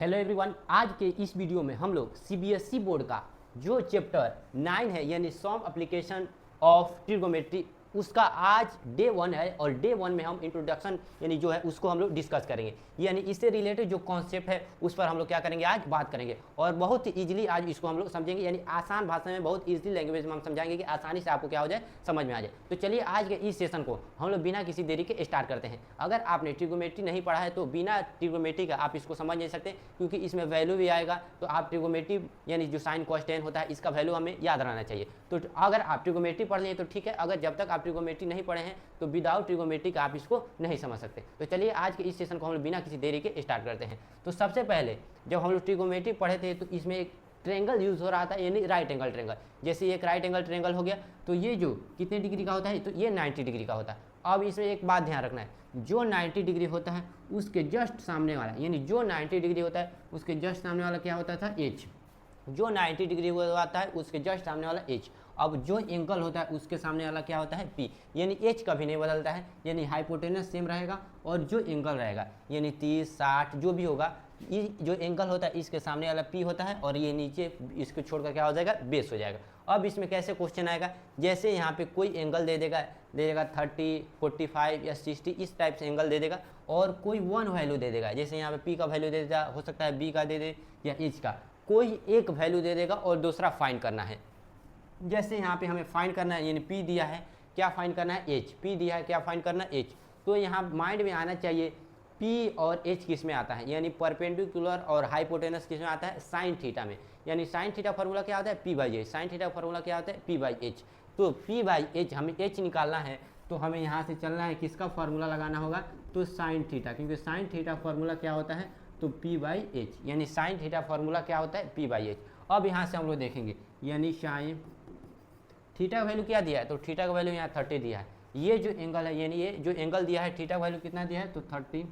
Hello everyone, आज के इस वीडियो में हम लोग सीबीएसई बोर्ड का जो चैप्टर 9 है यानी सम एप्लीकेशन ऑफ ट्रिगोमेट्री उसका आज डे 1 है और डे 1 में हम इंट्रोडक्शन यानी जो है उसको हम लोग डिस्कस करेंगे। यानी इससे रिलेटेड जो कॉन्सेप्ट है उस पर हम लोग क्या करेंगे, आज बात करेंगे और बहुत ही ईजिली आज इसको हम लोग समझेंगे। यानी आसान भाषा में बहुत ईजिली लैंग्वेज में हम समझाएंगे कि आसानी से आपको क्या हो जाए, समझ में आ जाए। तो चलिए आज के इस सेशन को हम लोग बिना किसी देरी के स्टार्ट करते हैं। अगर आपने ट्रिगोमेट्री नहीं पढ़ा है तो बिना ट्रिगोमेट्री का आप इसको समझ नहीं सकते, क्योंकि इसमें वैल्यू भी आएगा। तो आप ट्रिगोमेट्री यानी जो साइन कॉस टेन होता है इसका वैल्यू हमें याद रहना चाहिए। तो अगर आप ट्रिगोमेट्री पढ़ लें तो ठीक है, अगर जब तक आप ट्रिगोमेट्री नहीं पढ़े हैं तो विदाउट ट्रिगोमेट्री का आप इसको नहीं समझ सकते। तो चलिए आज के इस सेशन को हम लोग बिना किसी देरी के स्टार्ट करते हैं। तो सबसे पहले जब हम लोग ट्रिगोमेट्री पढ़े थे तो इसमें एक ट्रेंगल यूज हो रहा था, यानी राइट एंगल ट्रेंगल। जैसे एक राइट एंगल ट्रेंगल हो गया तो ये जो कितने डिग्री का होता है, तो ये 90 डिग्री का होता है। अब इसमें एक बात ध्यान रखना है, जो 90 डिग्री होता है उसके जस्ट सामने वाला, यानी जो 90 डिग्री होता है उसके जस्ट सामने वाला क्या होता था, एच। जो 90 डिग्री होता है उसके जस्ट सामने वाला एच। अब जो एंगल होता है उसके सामने वाला क्या होता है, पी। यानी एच कभी नहीं बदलता है, यानी हाइपोटेनस सेम रहेगा और जो एंगल रहेगा यानी 30, 60 जो भी होगा, ये जो एंगल होता है इसके सामने वाला पी होता है और ये नीचे इसको छोड़कर क्या हो जाएगा, बेस हो जाएगा। अब इसमें कैसे क्वेश्चन आएगा, जैसे यहाँ पे कोई एंगल दे देगा 30, 45 या 60, इस टाइप से एंगल दे देगा और कोई वन वैल्यू दे देगा। जैसे यहाँ पे पी का वैल्यू दे देगा, हो सकता है बी का दे दे या एच का, कोई एक वैल्यू दे देगा और दूसरा फाइंड करना है। जैसे यहाँ पे हमें फाइंड करना है, यानी पी दिया है, क्या फाइंड करना है, एच। पी दिया है, क्या फाइंड करना है, एच। तो यहाँ माइंड में आना चाहिए पी और एच किस में आता है, यानी परपेंडिकुलर और हाइपोटेनस किस में आता है, साइन थीटा में। यानी साइन थीटा फार्मूला क्या होता है, P by H. Sine theta formula क्या होता है, पी बाई एच। तो पी बाई एच हमें एच निकालना है, तो हमें यहाँ से चलना है, किसका फार्मूला लगाना होगा, तो साइन थीटा, क्योंकि साइन थीटा फार्मूला क्या होता है, तो पी बाई एच। यानी साइन थीटा फार्मूला क्या होता है, पी बाई एच। अब यहाँ से हम लोग देखेंगे, यानी साइन थीटा का वैल्यू क्या दिया है, तो थीटा का वैल्यू यहाँ 30 दिया है। ये जो एंगल है, यानी ये जो एंगल दिया है थीटा का वैल्यू कितना दिया है, तो 30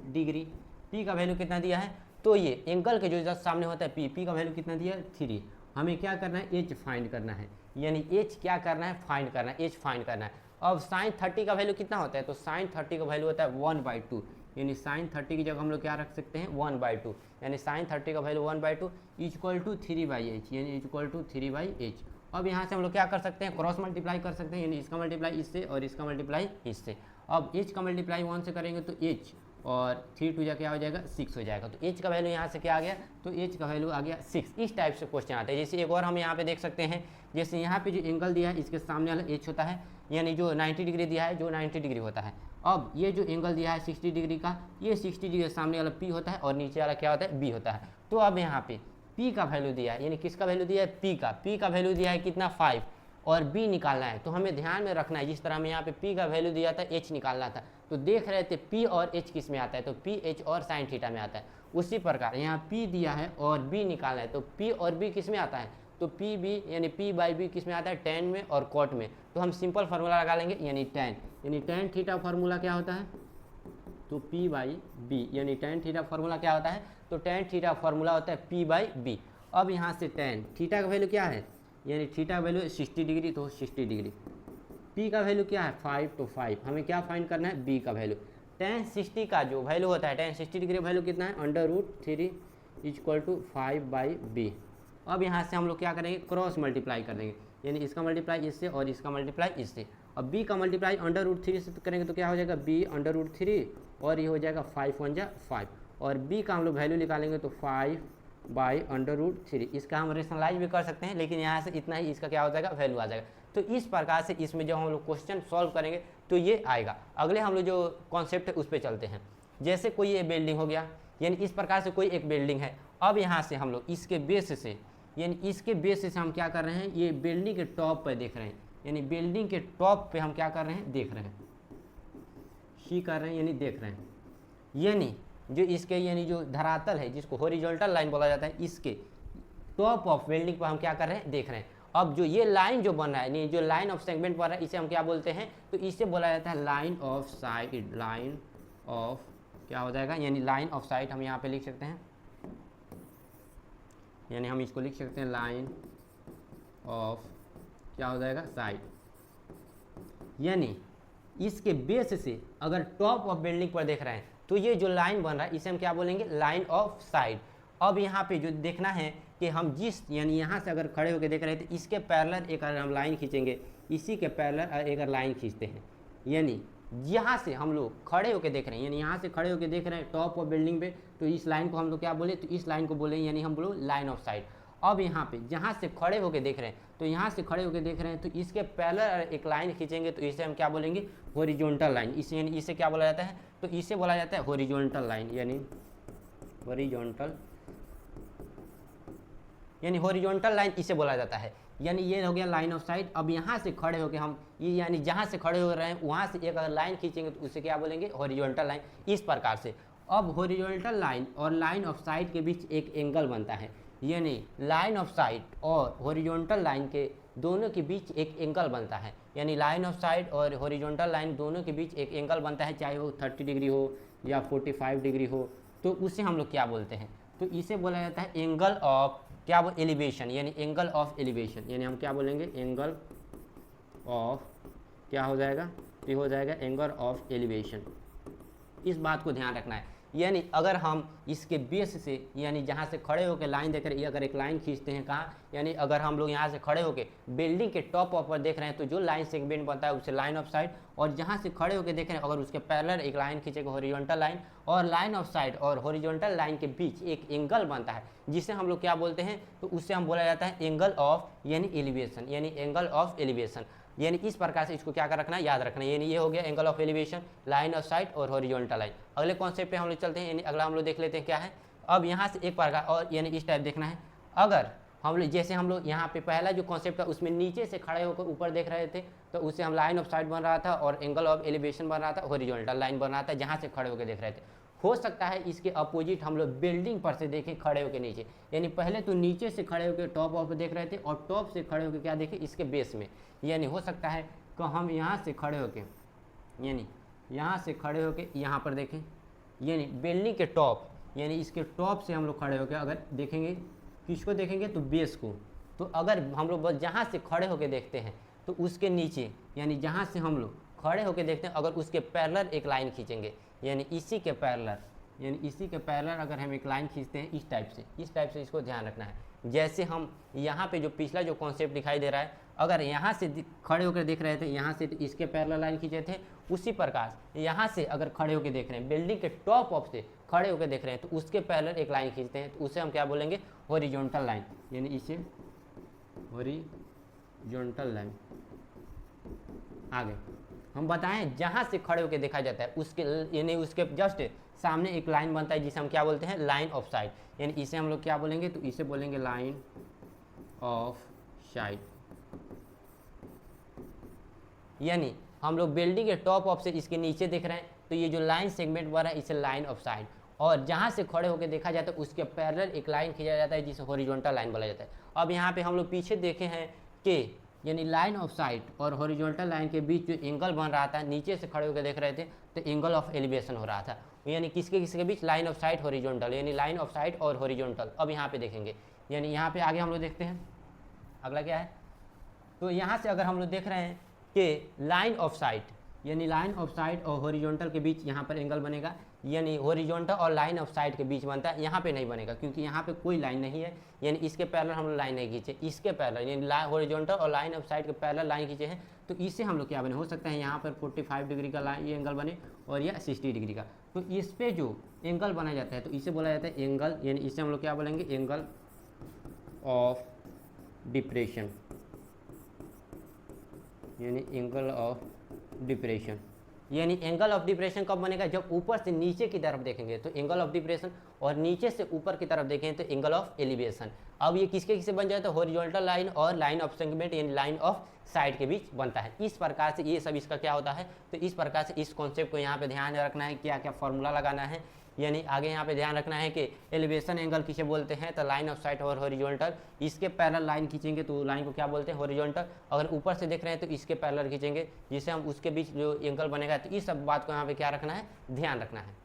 डिग्री। पी का वैल्यू कितना दिया है, तो ये एंगल के जो जस्ट सामने होता है पी का वैल्यू कितना दिया है, 3। हमें क्या करना है, एच फाइंड करना है, यानी एच क्या करना है, फाइंड करना है, एच फाइंड करना है। अब साइन 30 का वैल्यू कितना होता है, तो साइन 30 का वैल्यू होता है 1/2। यानी साइन 30 की जगह हम लोग क्या रख सकते हैं, 1/2। यानी साइन 30 का वैल्यू 1/2 इक्वल टू 3/h, यानी इक्वल टू 3/h। अब यहाँ से हम लोग क्या कर सकते हैं, क्रॉस मल्टीप्लाई कर सकते हैं, यानी इसका मल्टीप्लाई इससे और इसका मल्टीप्लाई इससे। अब एच का मल्टीप्लाई 1 से करेंगे तो एच और 3 2 क्या हो जाएगा, 6 हो जाएगा। तो एच का वैल्यू यहाँ से क्या आ गया, तो एच का वैल्यू आ गया 6। इस टाइप से क्वेश्चन आता है। जैसे एक और हम यहाँ पे देख सकते हैं, जैसे यहाँ पे जो एंगल दिया है इसके सामने वाला एच होता है, यानी जो 90 डिग्री दिया है, जो 90 डिग्री होता है। अब ये जो एंगल दिया है 60 डिग्री का, ये 60 डिग्री सामने वाला पी होता है और नीचे वाला क्या होता है, बी होता है। तो अब यहाँ पे पी का वैल्यू दिया है, यानी किसका वैल्यू दिया है, पी का वैल्यू दिया है कितना, 5, और बी निकालना है। तो हमें ध्यान में रखना है, जिस तरह हमें यहाँ पे पी का वैल्यू दिया था, एच निकालना था, तो देख रहे थे पी और एच किस में आता है, तो पी एच और साइन थीटा में आता है। उसी प्रकार यहाँ पी दिया है और बी निकालना है, तो पी और बी किस में आता है, तो पी बी यानी पी बाई बी किस में आता है, टेन में और कॉट में। तो हम सिंपल फार्मूला लगा लेंगे, यानी टेन, यानी टेन थीटा फार्मूला क्या होता है, तो पी बाई बी। यानी टेन थीटा फार्मूला क्या होता है, तो टेन थीटा फार्मूला होता है पी बाई बी। अब यहाँ से टेन थीटा का वैल्यू क्या है, यानी थीटा का वैल्यू 60 डिग्री, तो 60 डिग्री। पी का वैल्यू क्या है, 5, तो 5। हमें क्या फाइंड करना है, बी का वैल्यू। टेन 60 का जो वैल्यू होता है, टेन 60 डिग्री वैल्यू कितना है, √3 इक्वल टू 5/b। अब यहाँ से हम लोग क्या करेंगे, क्रॉस मल्टीप्लाई कर देंगे, यानी इसका मल्टीप्लाई इससे और इसका मल्टीप्लाई इससे। अब b का मल्टीप्लाई √3 से करेंगे तो क्या हो जाएगा, b √3 और ये हो जाएगा 5 1 जा 5, और b का हम लोग वैल्यू निकालेंगे तो 5/√3। इसका हम रेशनलाइज भी कर सकते हैं, लेकिन यहाँ से इतना ही इसका क्या हो जाएगा, वैल्यू आ जाएगा। तो इस प्रकार से इसमें जब हम लोग क्वेश्चन सॉल्व करेंगे तो ये आएगा। अगले हम लोग जो कॉन्सेप्ट है उस पर चलते हैं। जैसे कोई ये बिल्डिंग हो गया, यानी इस प्रकार से कोई एक बिल्डिंग है। अब यहाँ से हम लोग इसके बेस से, यानी इसके बेस से हम क्या कर रहे हैं, ये बिल्डिंग के टॉप पर देख रहे हैं, यानी बिल्डिंग के टॉप पे हम क्या कर रहे हैं, देख रहे हैं, सी कर रहे हैं, यानी देख रहे हैं। यानी जो इसके यानी जो धरातल है, जिसको हॉरिजॉन्टल लाइन बोला जाता है, इसके टॉप ऑफ बिल्डिंग पर हम क्या कर रहे हैं, देख रहे हैं। अब जो ये लाइन जो बन रहा है, जो लाइन ऑफ सेगमेंट बन रहा है, इसे हम क्या बोलते हैं, तो इसे बोला जाता है line of site. Line of क्या हो जाएगा, यानी लाइन ऑफ साइट हम यहाँ पे लिख सकते हैं, यानी हम इसको लिख सकते हैं लाइन ऑफ क्या हो जाएगा, साइट। यानी इसके बेस से अगर टॉप ऑफ बिल्डिंग पर देख रहे हैं तो ये जो लाइन बन रहा है इसे हम क्या बोलेंगे, लाइन ऑफ साइट। अब यहाँ पे जो देखना है कि हम जिस यानी यहाँ से अगर खड़े होकर देख रहे थे इसके पैरेलल एक अगर हम लाइन खींचेंगे, इसी के पैरेलल एक लाइन खींचते हैं, यानी यहाँ से हम लोग खड़े होकर देख रहे हैं, यानी यहाँ से खड़े होकर देख रहे हैं टॉप ऑफ बिल्डिंग पे, तो इस लाइन को हम लोग क्या बोले, तो इस लाइन को बोले यानी हम बोलो लाइन ऑफ साइट। अब यहाँ पे जहाँ से खड़े होकर देख रहे हैं, तो यहाँ से खड़े होकर देख रहे हैं तो इसके पैरेलल एक लाइन खींचेंगे तो इसे हम क्या बोलेंगे, हॉरिजॉन्टल लाइन। इसे यानी इसे क्या बोला जाता है, तो इसे बोला जाता है हॉरिजॉन्टल लाइन, यानी हॉरिजॉन्टल लाइन इसे बोला जाता है। यानी ये हो गया लाइन ऑफ साइट। अब यहाँ से खड़े होकर हम ये यानी जहाँ से खड़े हो रहे हैं वहाँ से एक अगर लाइन खींचेंगे तो उसे क्या बोलेंगे, हॉरिजॉन्टल लाइन। इस प्रकार से अब हॉरिजॉन्टल लाइन और लाइन ऑफ साइट के बीच एक एंगल बनता है, यानी लाइन ऑफ साइट और हॉरिजॉन्टल लाइन के दोनों के बीच एक एंगल बनता है, यानी लाइन ऑफ साइट और हॉरिजॉन्टल लाइन दोनों के बीच एक एंगल बनता है, चाहे वो 30 डिग्री हो या 45 डिग्री हो, तो उसे हम लोग क्या बोलते हैं, तो इसे बोला जाता है एंगल ऑफ क्या वो एलिवेशन, यानी एंगल ऑफ एलिवेशन। यानी हम क्या बोलेंगे, एंगल ऑफ क्या हो जाएगा, तो हो जाएगा एंगल ऑफ एलिवेशन। इस बात को ध्यान रखना है। यानी अगर हम इसके बेस से यानी जहाँ से खड़े होकर लाइन देख रहे हैं, अगर एक लाइन खींचते हैं कहाँ, यानी अगर हम लोग यहाँ से खड़े होकर बिल्डिंग के टॉप पर देख रहे हैं तो जो लाइन सेगमेंट बनता है उसे लाइन ऑफ साइट, और जहाँ से खड़े होकर देख रहे हैं अगर उसके पैरेलल एक लाइन खींचेगा हॉरिजॉन्टल लाइन, और लाइन ऑफ साइट और हॉरिजॉन्टल लाइन के बीच एक एंगल बनता है जिसे हम लोग क्या बोलते हैं, तो उससे हम बोला जाता है एंगल ऑफ यानी एलिवेशन, यानी एंगल ऑफ एलिवेशन। यानी इस प्रकार से इसको क्या कर रखना है, याद रखना है। यानी ये हो गया angle of elevation, line of site और हॉरिजॉन्टल लाइन। अगले कॉन्सेप्ट पे हम लोग चलते हैं, यानी अगला हम लोग देख लेते हैं क्या है। अब यहाँ से एक प्रकार और यानी इस टाइप देखना है, अगर हम लोग जैसे हम लोग यहाँ पे पहला जो कॉन्सेप्ट था उसमें नीचे से खड़े होकर ऊपर देख रहे थे तो उससे हम लाइन ऑफ साइट बन रहा था और एंगल ऑफ एलिवेशन बन रहा था, हॉरिजॉन्टल लाइन बन रहा था जहाँ से खड़े होकर देख रहे थे। हो सकता है इसके अपोजिट हम लोग बिल्डिंग पर से देखें खड़े होकर नीचे, यानी पहले तो नीचे से खड़े होकर टॉप ऑफ देख रहे थे और टॉप से खड़े होकर क्या देखें इसके बेस में। यानी हो सकता है तो हम यहाँ से खड़े होके यानी यहाँ से खड़े होके यहाँ पर देखें, यानी बिल्डिंग के टॉप यानी इसके टॉप से हम लोग खड़े होके अगर देखेंगे, किसको देखेंगे तो बेस को, तो अगर हम लोग बस जहाँ से खड़े होके देखते हैं तो उसके नीचे यानी जहाँ से हम लोग खड़े होके देखते हैं अगर उसके पैरेलल एक लाइन खींचेंगे, यानी इसी के पैरेलल अगर हम एक लाइन खींचते हैं इस टाइप से इसको ध्यान रखना है। जैसे हम यहाँ पे जो पिछला जो कॉन्सेप्ट दिखाई दे रहा है, अगर यहाँ से खड़े होकर देख रहे थे यहाँ से तो इसके पैरेलल लाइन खींचे थे, उसी प्रकार यहाँ से अगर खड़े होकर देख रहे हैं बिल्डिंग के टॉप ऑफ से खड़े होकर देख रहे हैं तो उसके पैरेलल एक लाइन खींचते हैं तो उसे हम क्या बोलेंगे, हॉरिजॉन्टल लाइन। यानी इसे हॉरिजॉन्टल लाइन। आगे हम बताएं जहाँ से खड़े होकर देखा जाता है उसके यानी उसके जस्ट सामने एक लाइन बनता है जिसे हम क्या बोलते हैं, लाइन ऑफ साइट। यानी इसे हम लोग क्या बोलेंगे, तो इसे बोलेंगे लाइन ऑफ साइट। यानी हम लोग बिल्डिंग के टॉप ऑफ से इसके नीचे देख रहे हैं तो ये जो लाइन सेगमेंट बन रहा है इसे लाइन ऑफ साइट, और जहाँ से खड़े होकर देखा जाता है उसके पैरेलल एक लाइन खींचा जाता है जिसे हॉरिजॉन्टल लाइन बोला जाता है। अब यहाँ पे हम लोग पीछे देखे हैं कि यानी लाइन ऑफ साइट और हॉरिजॉन्टल लाइन के बीच जो एंगल बन रहा था, नीचे से खड़े होकर देख रहे थे तो एंगल ऑफ एलिवेशन हो रहा था, यानी किसके बीच, लाइन ऑफ साइट हॉरिजॉन्टल, यानी लाइन ऑफ साइट और हॉरिजॉन्टल। अब यहाँ पे देखेंगे, यानी यहाँ पे आगे हम लोग देखते हैं अगला क्या है, तो यहाँ से अगर हम लोग देख रहे हैं कि लाइन ऑफ साइट यानी लाइन ऑफ साइट और हॉरिजॉन्टल के बीच यहाँ पर एंगल बनेगा, यानी हॉरिजॉन्टल और लाइन ऑफ साइट के बीच बनता है, यहाँ पे नहीं बनेगा क्योंकि यहाँ पे कोई लाइन नहीं है, यानी इसके पैरेलल हम लोग लाइन नहीं खींचे, इसके पैरेलल यानी हॉरिजॉन्टल और लाइन ऑफ साइट के पैरेलल लाइन खींचे हैं तो इससे हम लोग क्या बने, हो सकता है यहाँ पर 45 डिग्री का लाइन ये एंगल बने और यह 60 डिग्री का, तो इस पर जो एंगल बनाया जाता है तो इसे बोला जाता है एंगल, यानी इसे हम लोग क्या बोलेंगे, एंगल ऑफ डिप्रेशन, यानी एंगल ऑफ डिप्रेशन। यानी एंगल ऑफ डिप्रेशन कब बनेगा, जब ऊपर से नीचे की तरफ देखेंगे तो एंगल ऑफ डिप्रेशन, और नीचे से ऊपर की तरफ देखें तो एंगल ऑफ एलिवेशन। अब ये किसके बन जाए तो हॉरिजॉन्टल लाइन और लाइन ऑफ सेगमेंट यानी लाइन ऑफ साइड के बीच बनता है। इस प्रकार से ये सब इसका क्या होता है, तो इस प्रकार से इस कॉन्सेप्ट को यहाँ पे ध्यान रखना है, क्या क्या फॉर्मूला लगाना है। यानी आगे यहाँ पे ध्यान रखना है कि एलिवेशन एंगल किसे बोलते हैं, तो लाइन ऑफ साइट और हॉरिजॉन्टल, इसके पैरेलल लाइन खींचेंगे तो लाइन को क्या बोलते हैं, हॉरिजॉन्टल। अगर ऊपर से देख रहे हैं तो इसके पैरेलल खींचेंगे जिससे हम उसके बीच जो एंगल बनेगा, तो इस सब बात को यहाँ पे क्या रखना है, ध्यान रखना है।